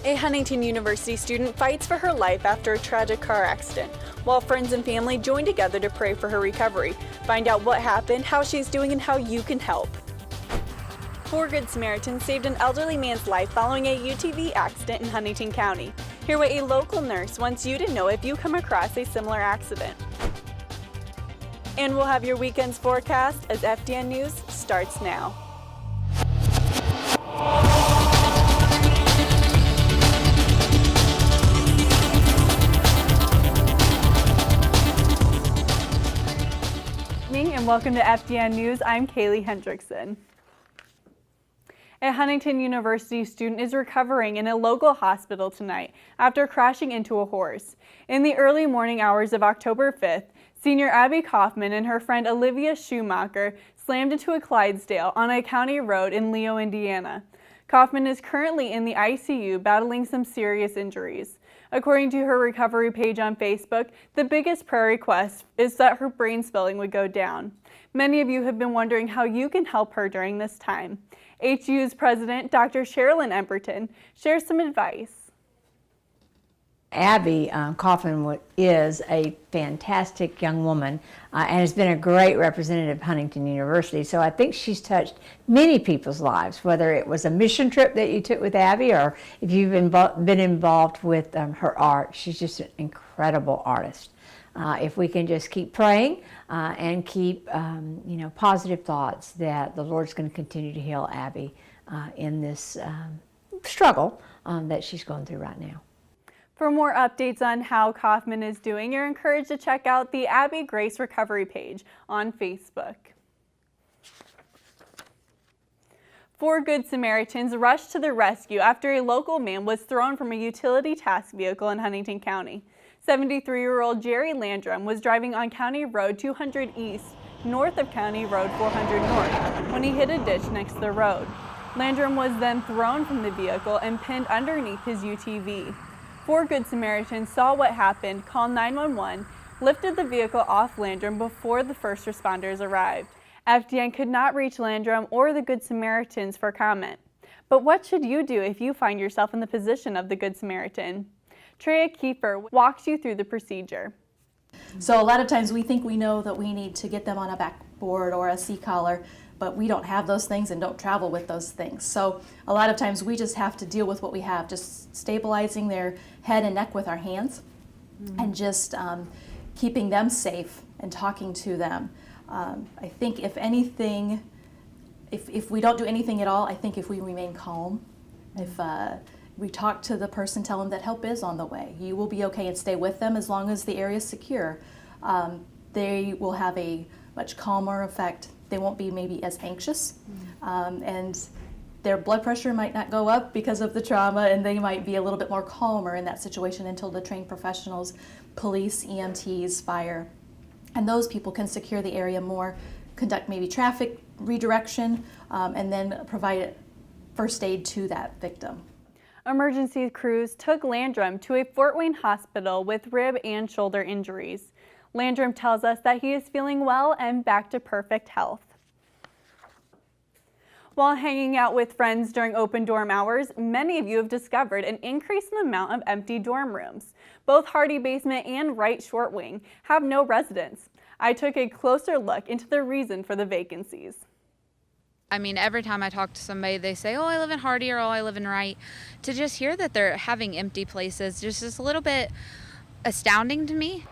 A Huntington University student fights for her life after a tragic car accident, while friends and family join together to pray for her recovery. Find out what happened, how she's doing, and how you can help. 4 Good Samaritans saved an elderly man's life following a UTV accident in Huntington County. Hear what a local nurse wants you to know if you come across a similar accident. And we'll have your weekend's forecast as FDN News starts now. And welcome to FDN News. I'm Kaylee Hendrickson. A Huntington University student is recovering in a local hospital tonight after crashing into a horse. In the early morning hours of October 5th, senior Abby Kaufman and her friend Olivia Schumacher slammed into a Clydesdale on a county road in Leo, Indiana. Kaufman is currently in the ICU battling some serious injuries. According to her recovery page on Facebook, the biggest prayer request is that her brain swelling would go down. Many of you have been wondering how you can help her during this time. HU's president, Dr. Sherilyn Emberton, shares some advice. Abby Kaufman is a fantastic young woman and has been a great representative of Huntington University. So I think she's touched many people's lives, whether it was a mission trip that you took with Abby or if you've been involved with her art. She's just an incredible artist. If we can just keep praying and keep positive thoughts that the Lord's going to continue to heal Abby in this struggle that she's going through right now. For more updates on how Kaufman is doing, you're encouraged to check out the Abby Grace Recovery page on Facebook. 4 Good Samaritans rushed to the rescue after a local man was thrown from a utility task vehicle in Huntington County. 73-year-old Jerry Landrum was driving on County Road 200 East, north of County Road 400 North, when he hit a ditch next to the road. Landrum was then thrown from the vehicle and pinned underneath his UTV. 4 Good Samaritans saw what happened, called 911, lifted the vehicle off Landrum before the first responders arrived. FDN could not reach Landrum or the Good Samaritans for comment. But what should you do if you find yourself in the position of the Good Samaritan? Treya Kiefer walks you through the procedure. So a lot of times we think we know that we need to get them on a backboard or a C-collar, but we don't have those things and don't travel with those things. So a lot of times we just have to deal with what we have, just stabilizing their head and neck with our hands and just keeping them safe and talking to them. I think if anything, if we don't do anything at all, I think if we remain calm, if we talk to the person, tell them that help is on the way. You will be okay and stay with them as long as the area is secure. They will have a much calmer effect. They won't be maybe as anxious, and their blood pressure might not go up because of the trauma, and they might be a little bit more calmer in that situation until the trained professionals, police, EMTs, fire, and those people can secure the area more, conduct maybe traffic redirection, and then provide first aid to that victim. Emergency crews took Landrum to a Fort Wayne hospital with rib and shoulder injuries. Landrum tells us that he is feeling well and back to perfect health. While hanging out with friends during open dorm hours, many of you have discovered an increase in the amount of empty dorm rooms. Both Hardy Basement and Wright Short Wing have no residents. I took a closer look into the reason for the vacancies. I mean, every time I talk to somebody, they say, oh, I live in Hardy or oh, I live in Wright. To just hear that they're having empty places just is a little bit astounding to me.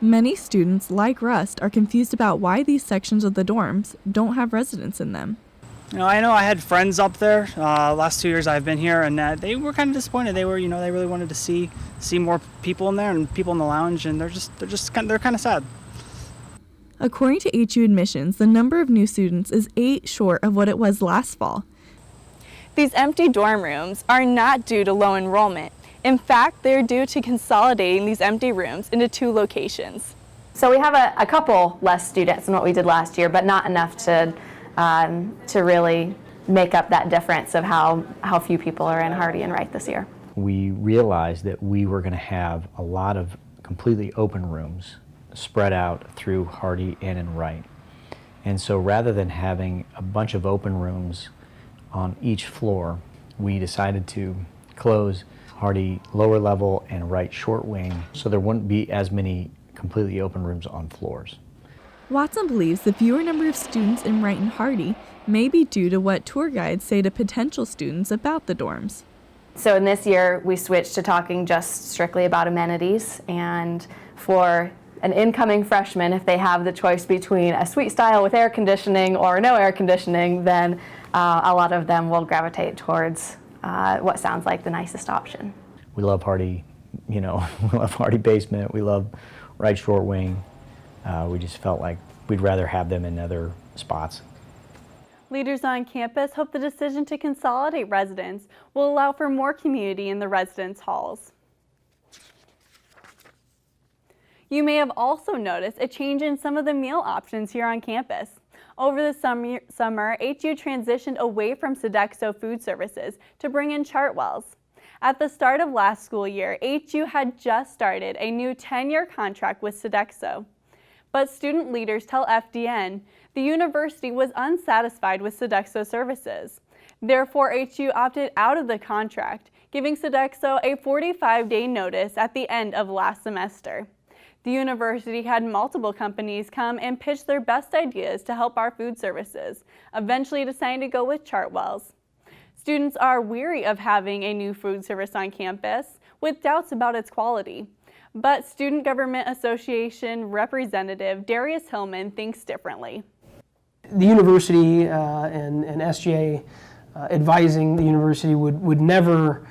Many students, like Rust, are confused about why these sections of the dorms don't have residents in them. I know I had friends up there last 2 years I've been here, and they were kind of disappointed. They were, they really wanted to see more people in there and people in the lounge, and they're kind of sad. According to HU admissions, the number of new students is 8 short of what it was last fall. These empty dorm rooms are not due to low enrollment. In fact, they're due to consolidating these empty rooms into 2 locations. So we have a couple less students than what we did last year, but not enough to really make up that difference of how few people are in Hardy and Wright this year. We realized that we were going to have a lot of completely open rooms spread out through Hardy and in Wright. And so rather than having a bunch of open rooms on each floor, we decided to close Hardy lower level and Wright short wing, so there wouldn't be as many completely open rooms on floors. Watson believes the fewer number of students in Wright and Hardy may be due to what tour guides say to potential students about the dorms. So in this year, we switched to talking just strictly about amenities, and for an incoming freshman, if they have the choice between a suite style with air conditioning or no air conditioning, then a lot of them will gravitate towards what sounds like the nicest option. We love Hardy, we love Hardy basement, we love Wright short wing. We just felt like we'd rather have them in other spots. Leaders on campus hope the decision to consolidate residents will allow for more community in the residence halls. You may have also noticed a change in some of the meal options here on campus. Over the summer, HU transitioned away from Sodexo food services to bring in Chartwell's. At the start of last school year, HU had just started a new 10-year contract with Sodexo. But student leaders tell FDN the university was unsatisfied with Sodexo services. Therefore, HU opted out of the contract, giving Sodexo a 45-day notice at the end of last semester. The university had multiple companies come and pitch their best ideas to help our food services, eventually deciding to go with Chartwell's. Students are weary of having a new food service on campus with doubts about its quality. But Student Government Association Representative Darius Hillman thinks differently. The university and SGA advising the university would never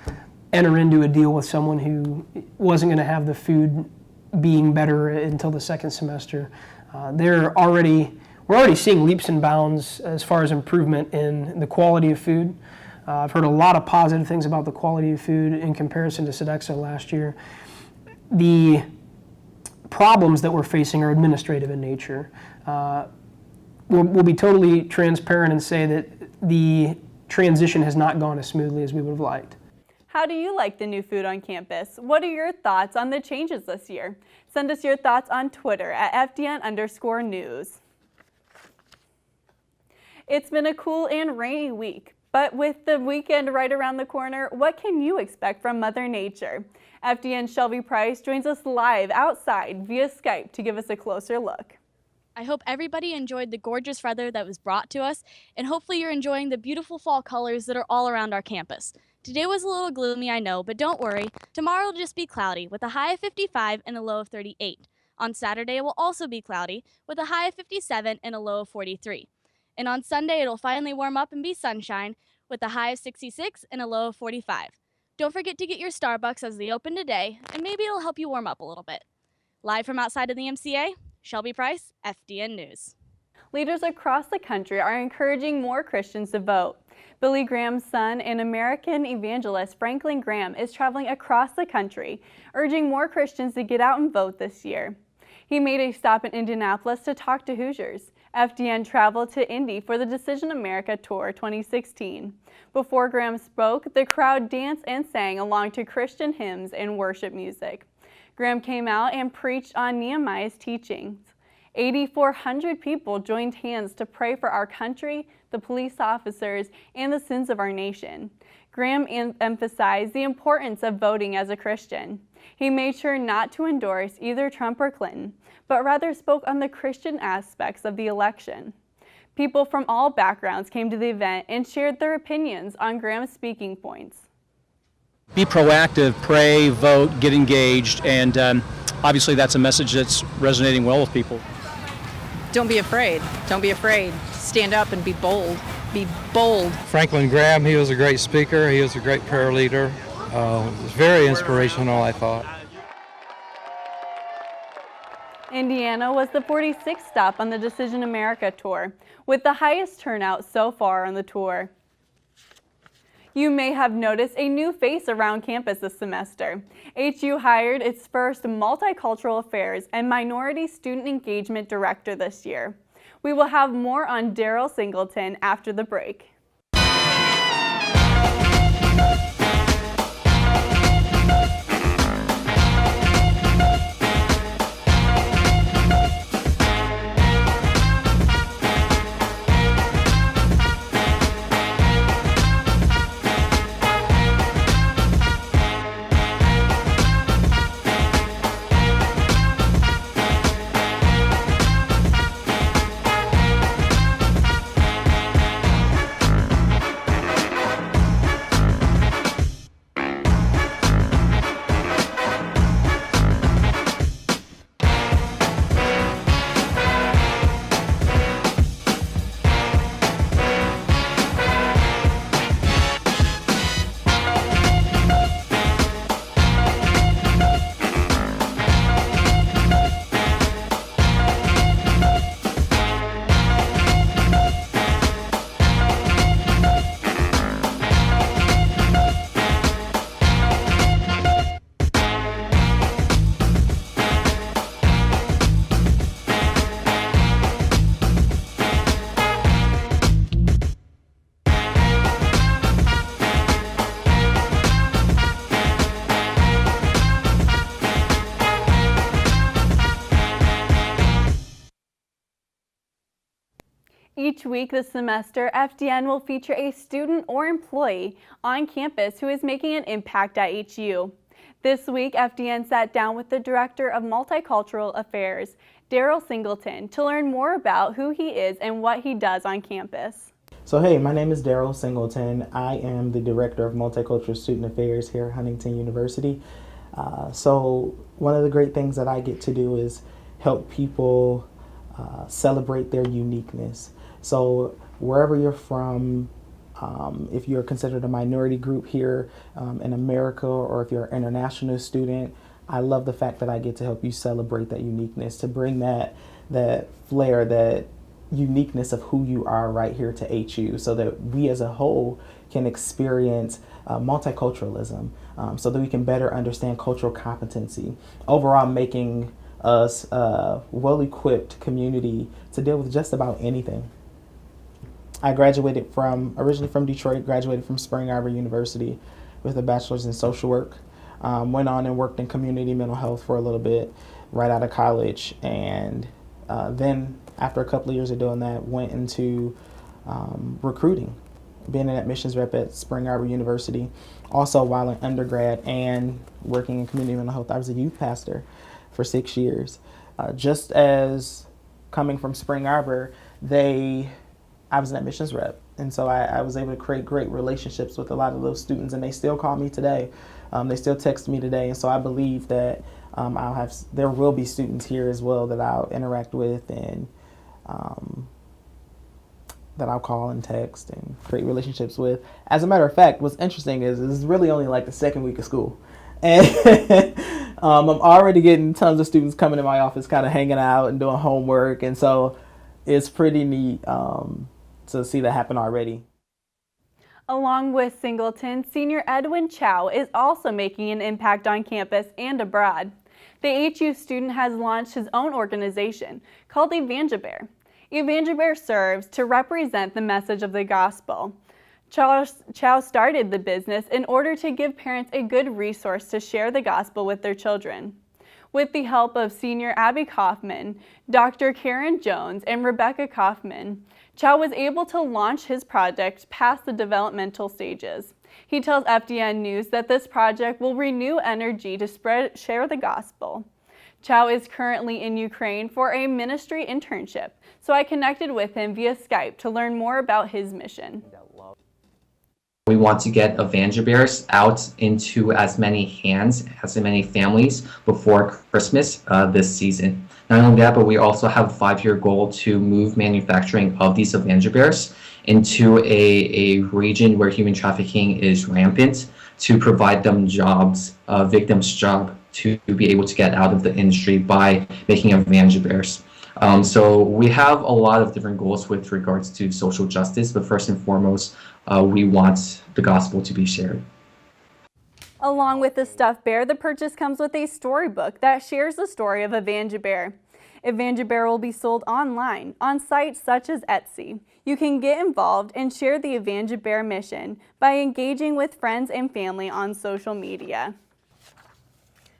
enter into a deal with someone who wasn't going to have the food being better until the second semester. We're already seeing leaps and bounds as far as improvement in the quality of food. I've heard a lot of positive things about the quality of food in comparison to Sodexo last year. The problems that we're facing are administrative in nature. We'll be totally transparent and say that the transition has not gone as smoothly as we would have liked. How do you like the new food on campus? What are your thoughts on the changes this year? Send us your thoughts on Twitter at FDN_news. It's been a cool and rainy week, but with the weekend right around the corner, what can you expect from Mother Nature? FDN's Shelby Price joins us live outside via Skype to give us a closer look. I hope everybody enjoyed the gorgeous weather that was brought to us, and hopefully you're enjoying the beautiful fall colors that are all around our campus. Today was a little gloomy, I know, but don't worry. Tomorrow will just be cloudy with a high of 55 and a low of 38. On Saturday, it will also be cloudy with a high of 57 and a low of 43. And on Sunday, it'll finally warm up and be sunshine with a high of 66 and a low of 45. Don't forget to get your Starbucks as they open today, and maybe it'll help you warm up a little bit. Live from outside of the MCA, Shelby Price, FDN News. Leaders across the country are encouraging more Christians to vote. Billy Graham's son and American evangelist Franklin Graham is traveling across the country, urging more Christians to get out and vote this year. He made a stop in Indianapolis to talk to Hoosiers. FDN traveled to Indy for the Decision America Tour 2016. Before Graham spoke, the crowd danced and sang along to Christian hymns and worship music. Graham came out and preached on Nehemiah's teachings. 8,400 people joined hands to pray for our country, the police officers, and the sins of our nation. Graham emphasized the importance of voting as a Christian. He made sure not to endorse either Trump or Clinton, but rather spoke on the Christian aspects of the election. People from all backgrounds came to the event and shared their opinions on Graham's speaking points. Be proactive, pray, vote, get engaged, and obviously that's a message that's resonating well with people. Don't be afraid. Don't be afraid. Stand up and be bold. Be bold. Franklin Graham, he was a great speaker. He was a great prayer leader. It was very inspirational, I thought. Indiana was the 46th stop on the Decision America Tour, with the highest turnout so far on the tour. You may have noticed a new face around campus this semester. HU hired its first Multicultural Affairs and Minority Student Engagement Director this year. We will have more on Daryl Singleton after the break. Each week this semester, FDN will feature a student or employee on campus who is making an impact at HU. This week, FDN sat down with the Director of Multicultural Affairs, Daryl Singleton, to learn more about who he is and what he does on campus. So hey, my name is Daryl Singleton. I am the Director of Multicultural Student Affairs here at Huntington University. So one of the great things that I get to do is help people celebrate their uniqueness. So wherever you're from, if you're considered a minority group here in America, or if you're an international student, I love the fact that I get to help you celebrate that uniqueness, to bring that flair, that uniqueness of who you are right here to HU, so that we as a whole can experience multiculturalism, so that we can better understand cultural competency, overall making us a well-equipped community to deal with just about anything. I graduated originally from Detroit, graduated from Spring Arbor University with a bachelor's in social work. Went on and worked in community mental health for a little bit right out of college, and then after a couple of years of doing that, went into recruiting, being an admissions rep at Spring Arbor University. Also, while in undergrad and working in community mental health, I was a youth pastor for 6 years. Just as coming from Spring Arbor, I was an admissions rep, and so I was able to create great relationships with a lot of those students, and they still call me today. They still text me today, and so I believe that there will be students here as well that I'll interact with, and that I'll call and text and create relationships with. As a matter of fact, what's interesting is it's really only like the second week of school, and I'm already getting tons of students coming to my office, kind of hanging out and doing homework, and so it's pretty neat to see that happen already. Along with Singleton, senior Edwin Chow is also making an impact on campus and abroad. The HU student has launched his own organization called Evangebear. Evangebear serves to represent the message of the gospel. Chow started the business in order to give parents a good resource to share the gospel with their children. With the help of senior Abby Kaufman, Dr. Karen Jones, and Rebecca Kaufman, Chow was able to launch his project past the developmental stages. He tells FDN News that this project will renew energy to share the gospel. Chow is currently in Ukraine for a ministry internship, so I connected with him via Skype to learn more about his mission. We want to get Evangebears out into as many hands, as many families before Christmas this season. Not only that, but we also have a 5-year goal to move manufacturing of these Evangebears into a region where human trafficking is rampant, to provide them jobs, victims' job, to be able to get out of the industry by making Evangebears. So we have a lot of different goals with regards to social justice, but first and foremost, we want the gospel to be shared. Along with the stuffed bear, the purchase comes with a storybook that shares the story of Evangebear. Evangebear will be sold online on sites such as Etsy. You can get involved and share the Evangebear mission by engaging with friends and family on social media.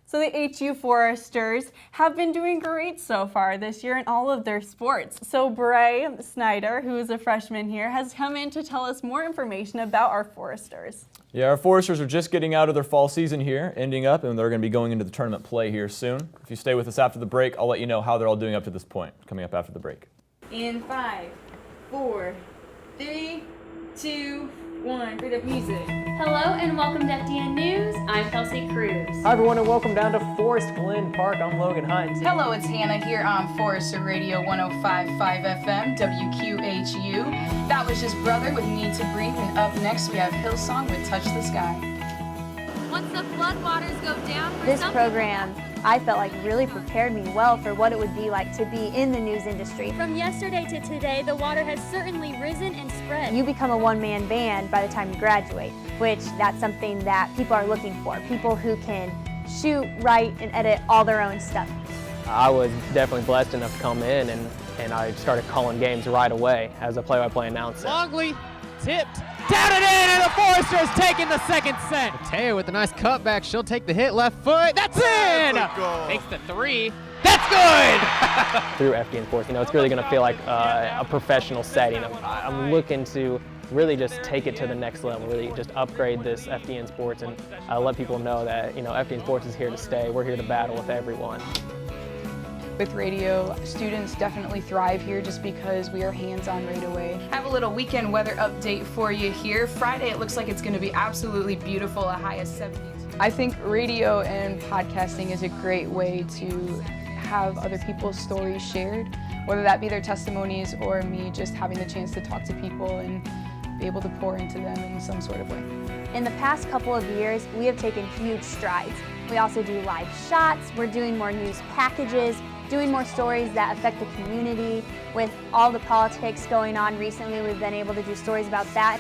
So the HU Foresters have been doing great so far this year in all of their sports. So Bray Snyder, who is a freshman here, has come in to tell us more information about our Foresters. Yeah, our Foresters are just getting out of their fall season here, ending up, and they're going to be going into the tournament play here soon. If you stay with us after the break, I'll let you know how they're all doing up to this point, coming up after the break. In 5, 4, 3, 2, 1, for the music. Hello and welcome to FDN News. I'm Kelsey Cruz. Hi everyone and welcome down to Forest Glen Park. I'm Logan Hines. Hello, it's Hannah here on Forester Radio 105.5 FM, WQHU. That was just Brother with Need to Breathe, and up next we have Hillsong with Touch the Sky. Once the floodwaters go down, this program, I felt like really prepared me well for what it would be like to be in the news industry. From yesterday to today, the water has certainly risen and spread. You become a one-man band by the time you graduate, which that's something that people are looking for. People who can shoot, write, and edit all their own stuff. I was definitely blessed enough to come in and I started calling games right away as a play-by-play announcer. Longley tipped, down and in, and the Foresters taking the second set. Mateo with a nice cutback, she'll take the hit, left foot, that's in! Takes the 3, That's good! Through FDN Sports, it's really going to feel like a professional setting. I'm looking to really just take it to the next level, really just upgrade this FDN Sports and let people know that, FDN Sports is here to stay. We're here to battle with everyone. With radio, students definitely thrive here just because we are hands-on right away. Have a little weekend weather update for you here. Friday, it looks like it's going to be absolutely beautiful, a high of 72. I think radio and podcasting is a great way to have other people's stories shared, whether that be their testimonies or me just having the chance to talk to people and be able to pour into them in some sort of way. In the past couple of years, we have taken huge strides. We also do live shots, we're doing more news packages, doing more stories that affect the community. With all the politics going on recently, we've been able to do stories about that.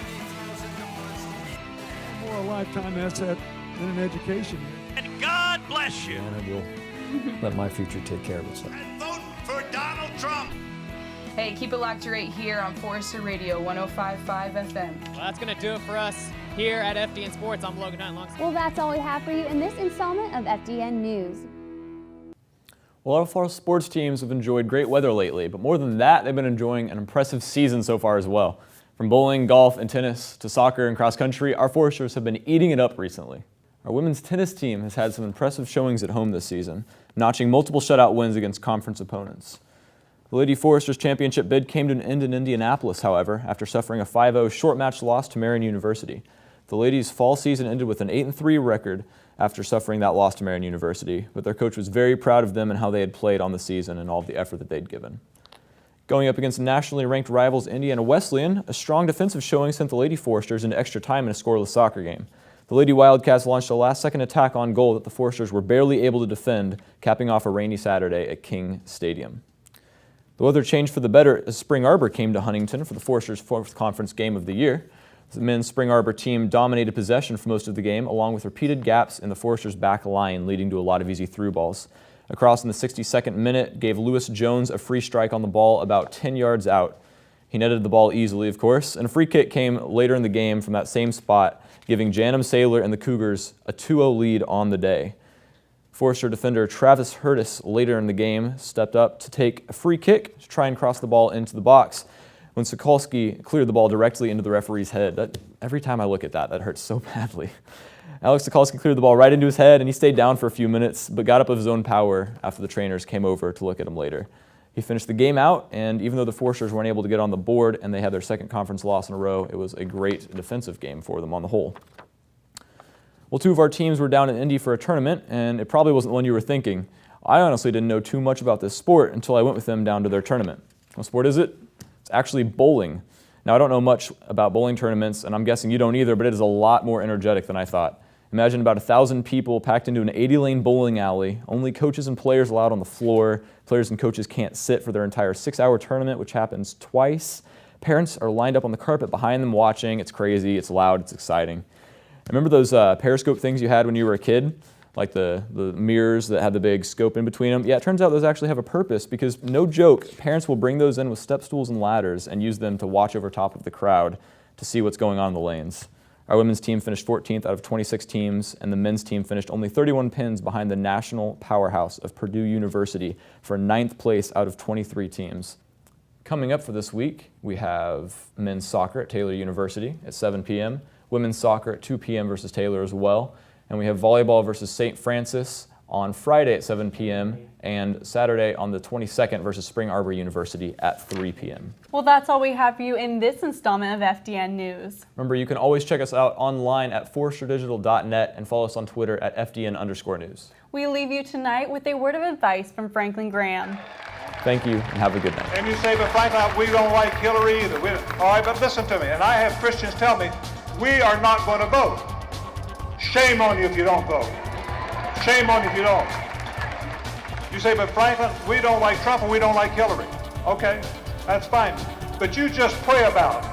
More a lifetime asset than an education. And God bless you. And I will let my future take care of itself. And vote for Donald Trump. Hey, keep it locked right here on Forester Radio 105.5 FM. Well, that's going to do it for us here at FDN Sports. I'm Logan Knight alongside. Well, that's all we have for you in this installment of FDN News. Well, a lot of our sports teams have enjoyed great weather lately, but more than that, they've been enjoying an impressive season so far as well. From bowling, golf, and tennis to soccer and cross country, our Foresters have been eating it up recently. Our women's tennis team has had some impressive showings at home this season, notching multiple shutout wins against conference opponents. The Lady Foresters championship bid came to an end in Indianapolis, however, after suffering a 5-0 short match loss to Marian University. The ladies' fall season ended with an 8-3 record after suffering that loss to Marian University, but their coach was very proud of them and how they had played on the season and all of the effort that they'd given. Going up against nationally ranked rivals Indiana Wesleyan, a strong defensive showing sent the Lady Foresters into extra time in a scoreless soccer game. The Lady Wildcats launched a last-second attack on goal that the Foresters were barely able to defend, capping off a rainy Saturday at King Stadium. The weather changed for the better as Spring Arbor came to Huntington for the Foresters' fourth conference game of the year. The men's Spring Arbor team dominated possession for most of the game, along with repeated gaps in the Foresters' back line, leading to a lot of easy through balls. A cross in the 62nd minute gave Lewis Jones a free strike on the ball about 10 yards out. He netted the ball easily, of course, and a free kick came later in the game from that same spot, giving Janum Saylor and the Cougars a 2-0 lead on the day. Forester defender Travis Hurtis later in the game stepped up to take a free kick to try and cross the ball into the box when Sokolsky cleared the ball directly into the referee's head. Every time I look at that hurts so badly. Alex Sokolsky cleared the ball right into his head, and he stayed down for a few minutes, but got up of his own power after the trainers came over to look at him later. He finished the game out, and even though the Foresters weren't able to get on the board and they had their second conference loss in a row, it was a great defensive game for them on the whole. Well, two of our teams were down in Indy for a tournament, and it probably wasn't the one you were thinking. I honestly didn't know too much about this sport until I went with them down to their tournament. What sport is it? It's actually bowling. Now, I don't know much about bowling tournaments, and I'm guessing you don't either, but it is a lot more energetic than I thought. Imagine about 1,000 people packed into an 80-lane bowling alley, only coaches and players allowed on the floor. Players and coaches can't sit for their entire 6-hour tournament, which happens twice. Parents are lined up on the carpet behind them watching. It's crazy, it's loud, it's exciting. Remember those periscope things you had when you were a kid? Like the mirrors that had the big scope in between them? Yeah, it turns out those actually have a purpose because, no joke, parents will bring those in with step stools and ladders and use them to watch over top of the crowd to see what's going on in the lanes. Our women's team finished 14th out of 26 teams, and the men's team finished only 31 pins behind the national powerhouse of Purdue University for 9th place out of 23 teams. Coming up for this week, we have men's soccer at Taylor University at 7 p.m., women's soccer at 2 p.m. versus Taylor as well, and we have volleyball versus St. Francis on Friday at 7 p.m. and Saturday on the 22nd versus Spring Arbor University at 3 p.m. Well, that's all we have for you in this installment of FDN News. Remember, you can always check us out online at foresterdigital.net and follow us on Twitter at FDN_news. We leave you tonight with a word of advice from Franklin Graham. Thank you, and have a good night. And you say, but Franklin, we don't like Hillary either. All right, but listen to me. And I have Christians tell me, we are not going to vote. Shame on you if you don't vote. Shame on you if you don't. You say, but Franklin, we don't like Trump and we don't like Hillary. Okay, that's fine. But you just pray about it.